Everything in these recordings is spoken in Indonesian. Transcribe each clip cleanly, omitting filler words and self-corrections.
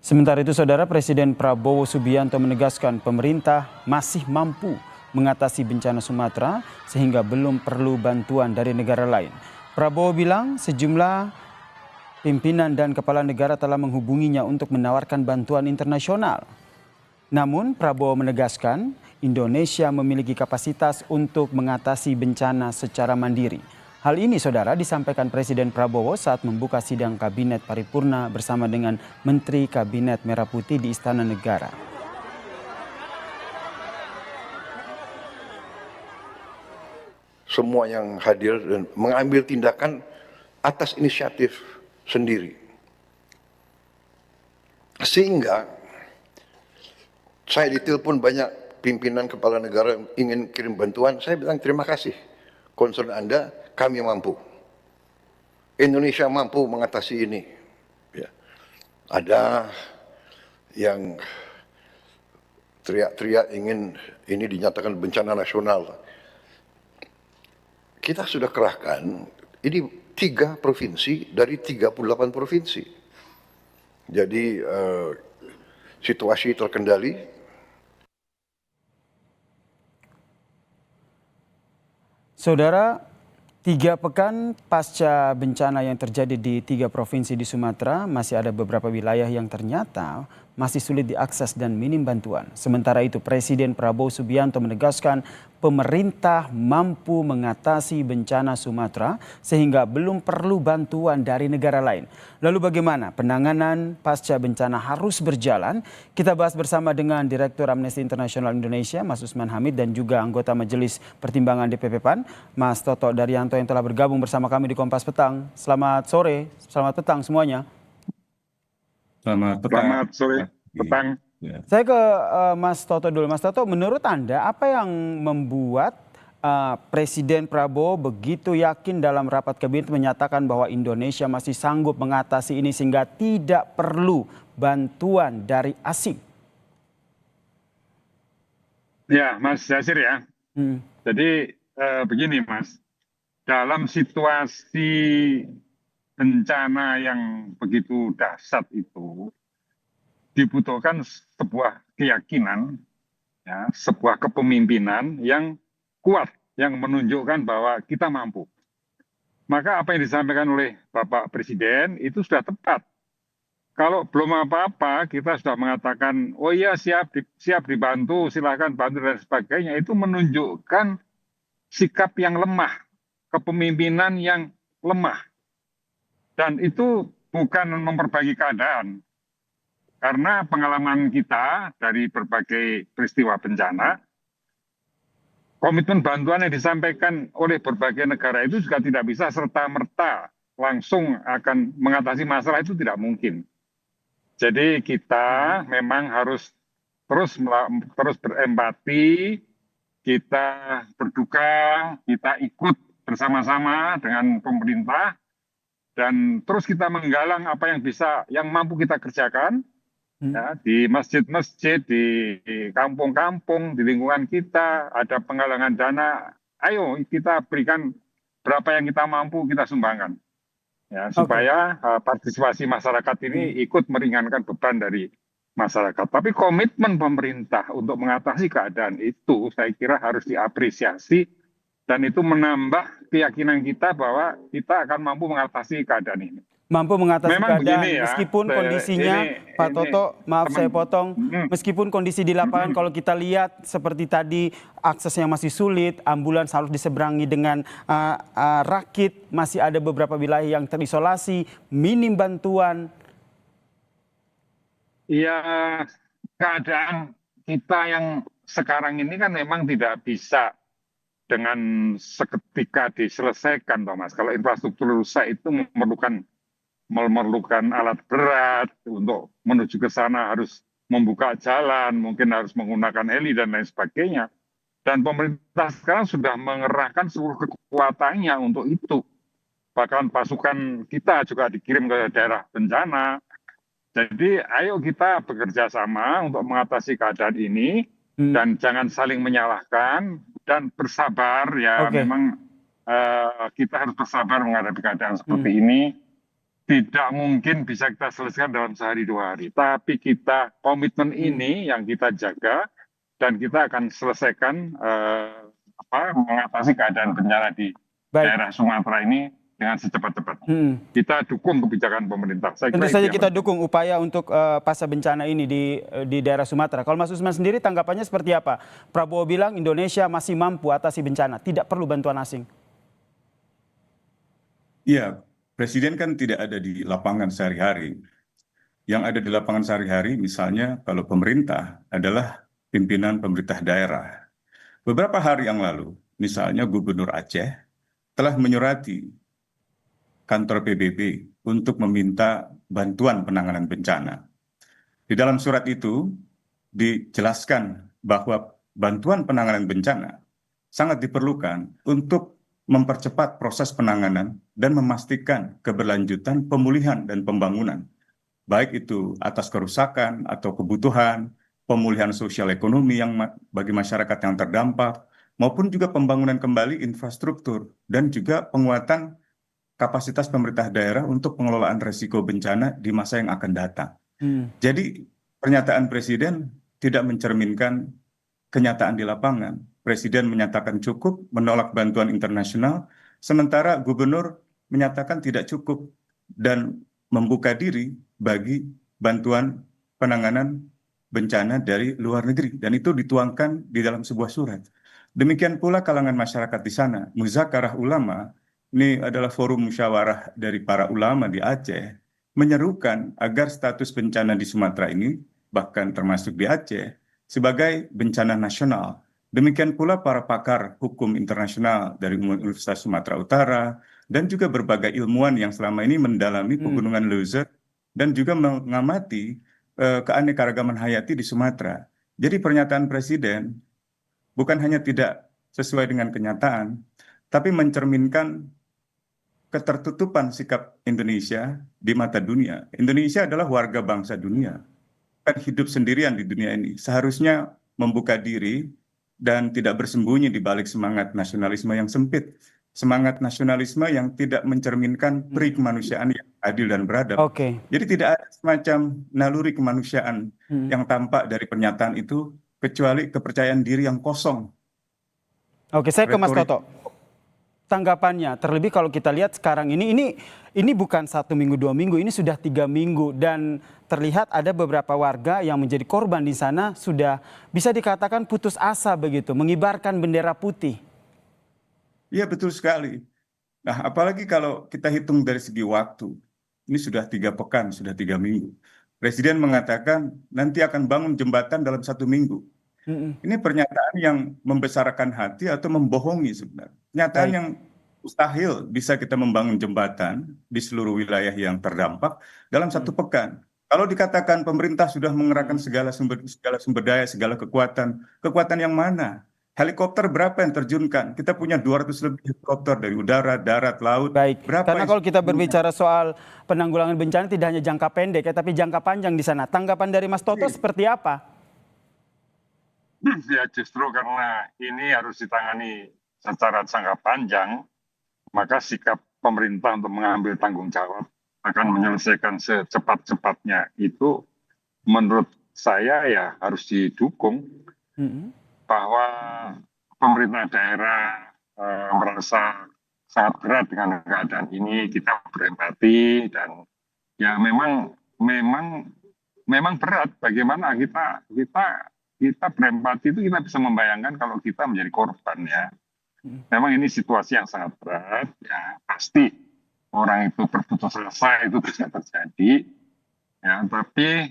Sementara itu, Saudara, Presiden Prabowo Subianto menegaskan pemerintah masih mampu mengatasi bencana Sumatera sehingga belum perlu bantuan dari negara lain. Prabowo bilang sejumlah pimpinan dan kepala negara telah menghubunginya untuk menawarkan bantuan internasional. Namun Prabowo menegaskan Indonesia memiliki kapasitas untuk mengatasi bencana secara mandiri. Hal ini, Saudara, disampaikan Presiden Prabowo saat membuka sidang Kabinet Paripurna bersama dengan Menteri Kabinet Merah Putih di Istana Negara. Semua yang hadir dan mengambil tindakan atas inisiatif sendiri. Sehingga saya ditelepon banyak pimpinan kepala negara yang ingin kirim bantuan, saya bilang terima kasih. Concern Anda, kami mampu. Indonesia mampu mengatasi ini. Ya. Ada yang teriak-teriak ingin ini dinyatakan bencana nasional. Kita sudah kerahkan, ini 3 provinsi dari 38 provinsi. Jadi situasi terkendali. Saudara, 3 pekan pasca bencana yang terjadi di 3 provinsi di Sumatera, masih ada beberapa wilayah yang ternyata masih sulit diakses dan minim bantuan. Sementara itu, Presiden Prabowo Subianto menegaskan pemerintah mampu mengatasi bencana Sumatera sehingga belum perlu bantuan dari negara lain. Lalu bagaimana penanganan pasca bencana harus berjalan? Kita bahas bersama dengan Direktur Amnesty International Indonesia, Mas Usman Hamid, dan juga anggota Majelis Pertimbangan DPP PAN, Mas Toto Daryanto, yang telah bergabung bersama kami di Kompas Petang. Selamat sore, selamat petang semuanya. Selamat sore, petang. Saya ke Mas Toto dulu. Mas Toto, menurut Anda apa yang membuat Presiden Prabowo begitu yakin dalam rapat kabinet menyatakan bahwa Indonesia masih sanggup mengatasi ini sehingga tidak perlu bantuan dari asing? Ya, Mas Yasir ya. Jadi begini Mas, dalam situasi bencana yang begitu dahsyat itu dibutuhkan sebuah keyakinan, ya, sebuah kepemimpinan yang kuat, yang menunjukkan bahwa kita mampu. Maka apa yang disampaikan oleh Bapak Presiden itu sudah tepat. Kalau belum apa-apa kita sudah mengatakan, oh iya siap dibantu, silahkan bantu dan sebagainya, itu menunjukkan sikap yang lemah, kepemimpinan yang lemah. Dan itu bukan memperbaiki keadaan. Karena pengalaman kita dari berbagai peristiwa bencana, komitmen bantuan yang disampaikan oleh berbagai negara itu juga tidak bisa serta-merta langsung akan mengatasi masalah, itu tidak mungkin. Jadi kita memang harus terus berempati, kita berduka, kita ikut bersama-sama dengan pemerintah, dan terus kita menggalang apa yang mampu kita kerjakan, ya, di masjid-masjid, di kampung-kampung, di lingkungan kita, ada penggalangan dana, ayo kita berikan berapa yang kita mampu, kita sumbangkan. Ya, supaya partisipasi masyarakat ini ikut meringankan beban dari masyarakat. Tapi komitmen pemerintah untuk mengatasi keadaan itu saya kira harus diapresiasi, dan itu menambah keyakinan kita bahwa kita akan mampu mengatasi keadaan ini. Mampu mengatasi Memang keadaan begini ya, meskipun kondisinya, Pak Toto, maaf saya potong, meskipun kondisi di lapangan kalau kita lihat seperti tadi aksesnya masih sulit, ambulans harus diseberangi dengan rakit, masih ada beberapa wilayah yang terisolasi, minim bantuan. Ya, keadaan kita yang sekarang ini kan memang tidak bisa dengan seketika diselesaikan, Thomas. Kalau infrastruktur rusak itu memerlukan alat berat untuk menuju ke sana, harus membuka jalan, mungkin harus menggunakan heli dan lain sebagainya. Dan pemerintah sekarang sudah mengerahkan seluruh kekuatannya untuk itu. Bahkan pasukan kita juga dikirim ke daerah bencana. Jadi ayo kita bekerja sama untuk mengatasi keadaan ini, dan jangan saling menyalahkan dan bersabar ya. Memang kita harus bersabar menghadapi keadaan seperti ini. tidak mungkin bisa kita selesaikan dalam sehari 2 hari. Tapi kita komitmen ini yang kita jaga dan kita akan selesaikan mengatasi keadaan bencana di Baik. daerah Sumatera ini dengan secepat-cepatnya. Kita dukung kebijakan pemerintah. Saya Tentu kira saja itu yang kita penting. dukung upaya untuk pasca bencana ini di daerah Sumatera. Kalau Mas Usman sendiri tanggapannya seperti apa? Prabowo bilang Indonesia masih mampu atasi bencana, tidak perlu bantuan asing. Iya, Presiden kan tidak ada di lapangan sehari-hari. Yang ada di lapangan sehari-hari misalnya kalau pemerintah adalah pimpinan pemerintah daerah. Beberapa hari yang lalu, misalnya Gubernur Aceh telah menyurati kantor PBB untuk meminta bantuan penanganan bencana. Di dalam surat itu dijelaskan bahwa bantuan penanganan bencana sangat diperlukan untuk mempercepat proses penanganan dan memastikan keberlanjutan pemulihan dan pembangunan, baik itu atas kerusakan atau kebutuhan, pemulihan sosial ekonomi yang bagi masyarakat yang terdampak, maupun juga pembangunan kembali infrastruktur dan juga penguatan kapasitas pemerintah daerah untuk pengelolaan risiko bencana di masa yang akan datang. Jadi pernyataan Presiden tidak mencerminkan kenyataan di lapangan. Presiden menyatakan cukup, menolak bantuan internasional, sementara gubernur menyatakan tidak cukup dan membuka diri bagi bantuan penanganan bencana dari luar negeri. Dan itu dituangkan di dalam sebuah surat. Demikian pula kalangan masyarakat di sana. Muzakarah Ulama, ini adalah forum musyawarah dari para ulama di Aceh, menyerukan agar status bencana di Sumatera ini, bahkan termasuk di Aceh, sebagai bencana nasional. Demikian pula para pakar hukum internasional dari Universitas Sumatera Utara dan juga berbagai ilmuwan yang selama ini mendalami pegunungan Leuser dan juga mengamati keanekaragaman hayati di Sumatera. Jadi pernyataan Presiden bukan hanya tidak sesuai dengan kenyataan, tapi mencerminkan ketertutupan sikap Indonesia di mata dunia. Indonesia adalah warga bangsa dunia, kan hidup sendirian di dunia ini. Seharusnya membuka diri dan tidak bersembunyi di balik semangat nasionalisme yang sempit. Semangat nasionalisme yang tidak mencerminkan peri kemanusiaan yang adil dan beradab. Jadi tidak ada semacam naluri kemanusiaan yang tampak dari pernyataan itu, kecuali kepercayaan diri yang kosong. Oke, saya ke Mas Toto. Tanggapannya, terlebih kalau kita lihat sekarang ini bukan 1 minggu 2 minggu, ini sudah 3 minggu dan terlihat ada beberapa warga yang menjadi korban di sana sudah bisa dikatakan putus asa begitu, mengibarkan bendera putih. Iya betul sekali. Nah apalagi kalau kita hitung dari segi waktu, ini sudah 3 pekan, sudah 3 minggu. Presiden mengatakan nanti akan bangun jembatan dalam 1 minggu. Ini pernyataan yang membesarkan hati atau membohongi sebenarnya. Pernyataan yang mustahil bisa kita membangun jembatan di seluruh wilayah yang terdampak dalam 1 pekan. Kalau dikatakan pemerintah sudah mengerahkan segala sumber daya, segala kekuatan, kekuatan yang mana? Helikopter berapa yang terjunkan? Kita punya 200 lebih helikopter dari udara, darat, laut. Baik, berapa karena kalau kita berbicara soal penanggulangan bencana tidak hanya jangka pendek ya, tapi jangka panjang di sana. Tanggapan dari Mas Toto seperti apa? Ya justru karena ini harus ditangani secara jangka panjang, maka sikap pemerintah untuk mengambil tanggung jawab akan menyelesaikan secepat-cepatnya itu menurut saya ya harus didukung. Bahwa pemerintah daerah merasa sangat berat dengan keadaan ini, kita berempati dan ya memang berat bagaimana kita berempati itu kita bisa membayangkan kalau kita menjadi korban ya. Memang ini situasi yang sangat berat ya, pasti orang itu berputus asa itu bisa terjadi ya, tapi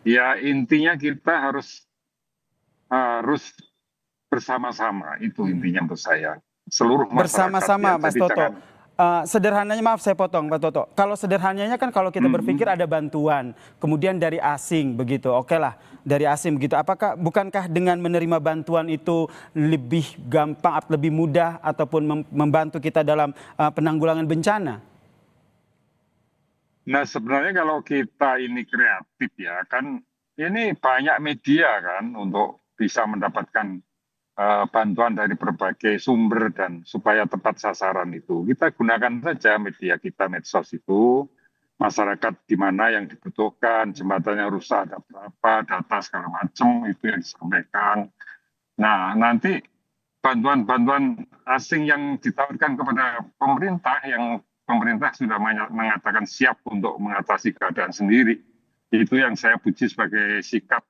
ya intinya kita harus bersama-sama, itu intinya menurut saya. Seluruh masyarakat bersama-sama, ya, Mas Toto. Sederhananya, maaf saya potong Pak Toto. Kalau sederhananya kan kalau kita berpikir ada bantuan, kemudian dari asing begitu, oke lah dari asing begitu. Bukankah dengan menerima bantuan itu lebih gampang, lebih mudah ataupun membantu kita dalam penanggulangan bencana? Nah sebenarnya kalau kita ini kreatif ya kan, ini banyak media kan untuk bisa mendapatkan bantuan dari berbagai sumber dan supaya tepat sasaran itu. Kita gunakan saja media kita, medsos itu. masyarakat di mana yang dibutuhkan, jembatannya rusak ada berapa, data segala macam itu yang disampaikan. Nah, nanti bantuan-bantuan asing yang ditawarkan kepada pemerintah, yang pemerintah sudah mengatakan siap untuk mengatasi keadaan sendiri, itu yang saya puji sebagai sikap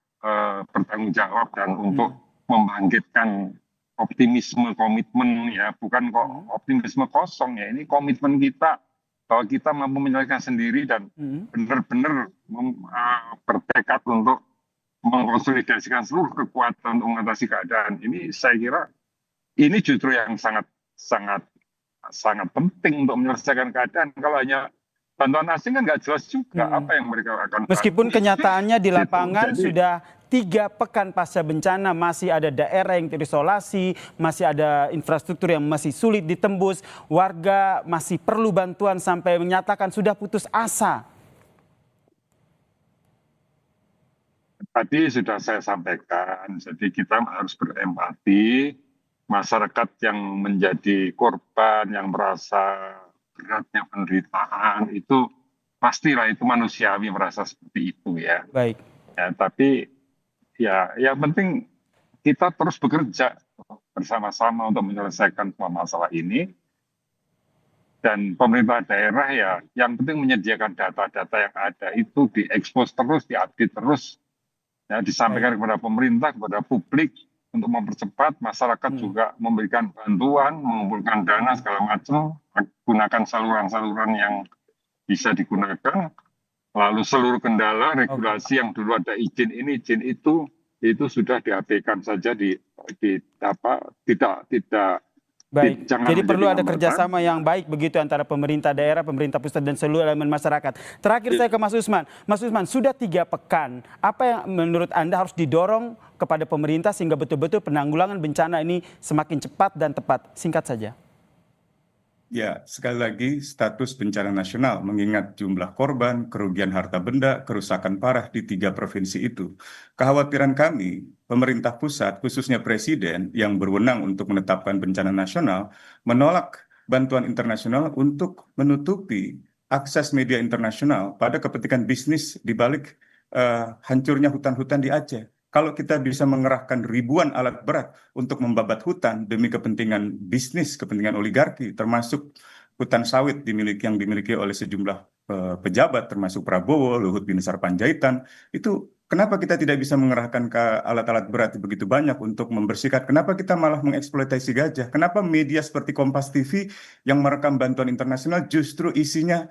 bertanggung jawab dan untuk membangkitkan optimisme, komitmen ya, bukan kok optimisme kosong ya, ini komitmen kita bahwa kita mampu menyelesaikan sendiri dan benar-benar bertekad untuk mengkonsolidasikan seluruh kekuatan untuk mengatasi keadaan ini. Saya kira ini justru yang sangat penting untuk menyelesaikan keadaan. Kalau hanya bantuan asing kan nggak jelas juga apa yang mereka akan. Meskipun kenyataannya di lapangan Jadi, sudah 3 pekan pasca bencana masih ada daerah yang terisolasi, masih ada infrastruktur yang masih sulit ditembus, warga masih perlu bantuan sampai menyatakan sudah putus asa. Tadi sudah saya sampaikan, jadi kita harus berempati. Masyarakat yang menjadi korban, yang merasa beratnya penderitaan, itu pastilah itu manusiawi merasa seperti itu ya. Baik. Ya, tapi ya yang penting kita terus bekerja bersama-sama untuk menyelesaikan semua masalah ini. Dan pemerintah daerah ya yang penting menyediakan data-data yang ada itu diekspos terus, diupdate terus. Ya, disampaikan kepada pemerintah, kepada publik untuk mempercepat, masyarakat juga memberikan bantuan, mengumpulkan dana segala macam, gunakan saluran-saluran yang bisa digunakan. Lalu seluruh kendala regulasi yang dulu ada izin ini, izin itu sudah diabaikan saja tidak. Baik, jadi perlu ada kerjasama yang baik begitu antara pemerintah daerah, pemerintah pusat dan seluruh elemen masyarakat. Terakhir saya ke Mas Usman. Mas Usman, sudah 3 pekan, apa yang menurut Anda harus didorong kepada pemerintah sehingga betul-betul penanggulangan bencana ini semakin cepat dan tepat? Singkat saja. Ya, sekali lagi status bencana nasional mengingat jumlah korban, kerugian harta benda, kerusakan parah di 3 provinsi itu. Kekhawatiran kami, pemerintah pusat, khususnya presiden yang berwenang untuk menetapkan bencana nasional, menolak bantuan internasional untuk menutupi akses media internasional pada kepentingan bisnis di balik hancurnya hutan-hutan di Aceh. Kalau kita bisa mengerahkan ribuan alat berat untuk membabat hutan demi kepentingan bisnis, kepentingan oligarki, termasuk hutan sawit yang dimiliki oleh sejumlah pejabat, termasuk Prabowo, Luhut Binsar Panjaitan, itu kenapa kita tidak bisa mengerahkan ke alat-alat berat begitu banyak untuk membersihkan? Kenapa kita malah mengeksploitasi gajah? Kenapa media seperti Kompas TV yang merekam bantuan internasional justru isinya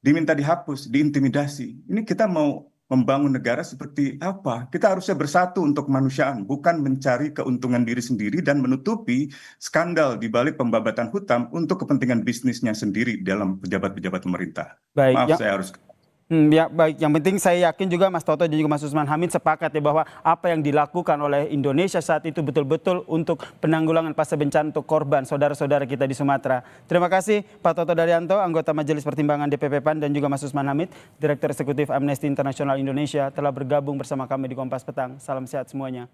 diminta dihapus, diintimidasi? Ini kita mau membangun negara seperti apa? Kita harusnya bersatu untuk kemanusiaan, bukan mencari keuntungan diri sendiri dan menutupi skandal di balik pembabatan hutan untuk kepentingan bisnisnya sendiri dalam pejabat-pejabat pemerintah. Baik, Maaf, saya harus. Ya, baik. Yang penting saya yakin juga Mas Toto dan juga Mas Usman Hamid sepakat ya bahwa apa yang dilakukan oleh Indonesia saat itu betul-betul untuk penanggulangan pasca bencana untuk korban saudara-saudara kita di Sumatera. Terima kasih Pak Toto Daryanto, anggota Majelis Pertimbangan DPP PAN, dan juga Mas Usman Hamid, Direktur Eksekutif Amnesty International Indonesia, telah bergabung bersama kami di Kompas Petang. Salam sehat semuanya.